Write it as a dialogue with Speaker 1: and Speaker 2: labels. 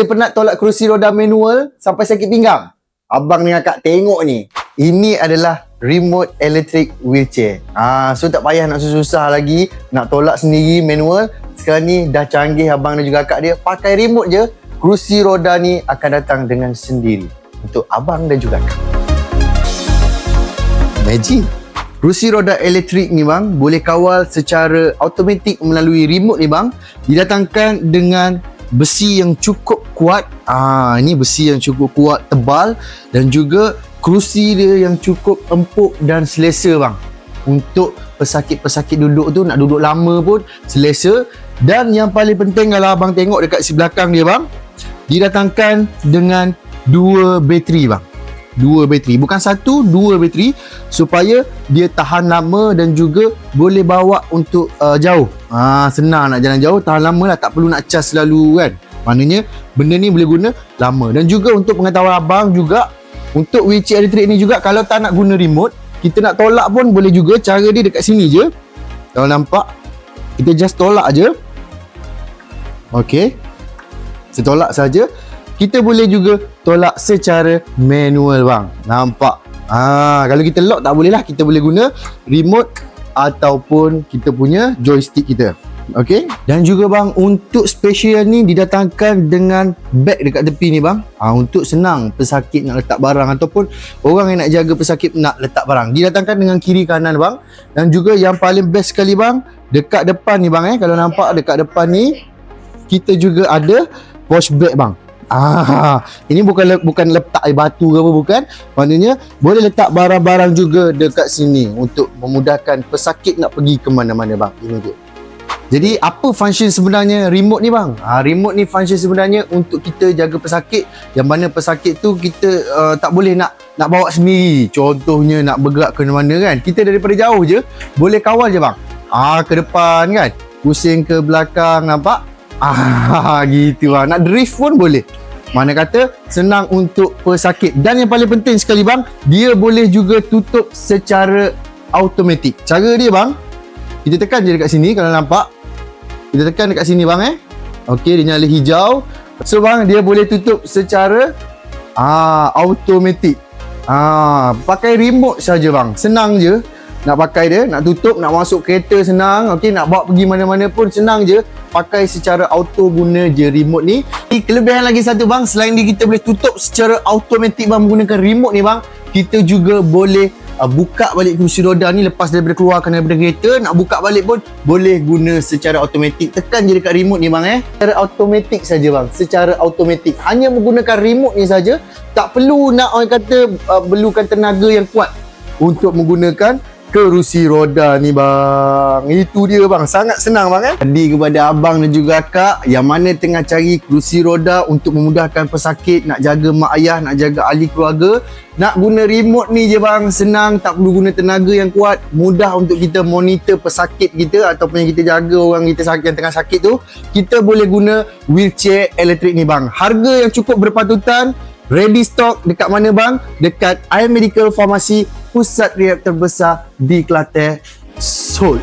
Speaker 1: Masih penat tolak kerusi roda manual sampai sakit pinggang? Abang dengan Kak tengok ni. Ini adalah remote electric wheelchair. So tak payah nak susah-susah lagi nak tolak sendiri manual. Sekarang ni dah canggih abang dan juga Kak dia. Pakai remote je, kerusi roda ni akan datang dengan sendiri untuk abang dan juga Kak. Magic. Kerusi roda elektrik ni bang boleh kawal secara automatik melalui remote ni bang. Didatangkan dengan besi yang cukup kuat. Ini besi yang cukup kuat, tebal, dan juga kerusi dia yang cukup empuk dan selesa bang. Untuk pesakit-pesakit duduk tu, nak duduk lama pun selesa. Dan yang paling penting kalau abang tengok dekat si belakang dia bang, didatangkan dengan 2 bateri bang. 2 bateri, bukan 1, 2 bateri, supaya dia tahan lama dan juga boleh bawa untuk jauh. Senang nak jalan jauh, tahan lama lah, tak perlu nak cas selalu kan. Maknanya benda ni boleh guna lama. Dan juga untuk pengetahuan abang juga, untuk wheelchair elektrik ni juga, kalau tak nak guna remote, kita nak tolak pun boleh juga. Cara dia dekat sini je. Kalau nampak, kita just tolak je. Okey, saya tolak saja. Kita boleh juga tolak secara manual bang. Nampak? Kalau kita lock tak boleh lah. Kita boleh guna remote ataupun kita punya joystick kita. Okey. Dan juga bang, untuk special ni didatangkan dengan bag dekat tepi ni bang. Untuk senang pesakit nak letak barang ataupun orang yang nak jaga pesakit nak letak barang. Didatangkan dengan kiri kanan bang. Dan juga yang paling best sekali bang, dekat depan ni bang kalau nampak dekat depan ni, kita juga ada wash bag bang. Ini bukan letak air batu ke apa, bukan. Maknanya boleh letak barang-barang juga dekat sini untuk memudahkan pesakit nak pergi ke mana-mana bang. Ini dia. Jadi apa function sebenarnya remote ni bang? Remote ni function sebenarnya untuk kita jaga pesakit, yang mana pesakit tu kita tak boleh nak bawa sendiri. Contohnya nak bergerak ke mana-mana kan. Kita daripada jauh je boleh kawal je bang. Ke depan kan. Pusing ke belakang, nampak? Gitu bang. Nak drift pun boleh. Mana kata senang untuk pesakit. Dan yang paling penting sekali bang, dia boleh juga tutup secara automatik. Cara dia bang, kita tekan je dekat sini kalau nampak. Kita tekan dekat sini bang Okey, dia nyala hijau. So bang, dia boleh tutup secara automatik. Pakai remote saja bang. Senang je nak pakai dia, nak tutup, nak masuk kereta senang. Okey, nak bawa pergi mana-mana pun senang je. Pakai secara auto, guna je remote ni. Kelebihan lagi satu bang, selain dia kita boleh tutup secara automatik bang menggunakan remote ni bang, kita juga boleh buka balik kerusi roda ni lepas daripada keluarkan daripada kereta. Nak buka balik pun boleh guna secara automatik. Tekan je dekat remote ni bang secara automatik saja bang. Secara automatik. Hanya menggunakan remote ni saja. Tak perlu nak orang kata perlukan tenaga yang kuat untuk menggunakan kerusi roda ni bang. Itu dia bang, sangat senang bang Jadi kepada abang dan juga Kak yang mana tengah cari kerusi roda untuk memudahkan pesakit, nak jaga mak ayah, nak jaga ahli keluarga, nak guna remote ni je bang. Senang, tak perlu guna tenaga yang kuat, mudah untuk kita monitor pesakit kita ataupun yang kita jaga orang kita yang tengah sakit tu. Kita boleh guna wheelchair elektrik ni bang. Harga yang cukup berpatutan. Ready stock dekat mana bang? Dekat iMedical Pharmacy, pusat rehab terbesar di Kelantan, Seoul.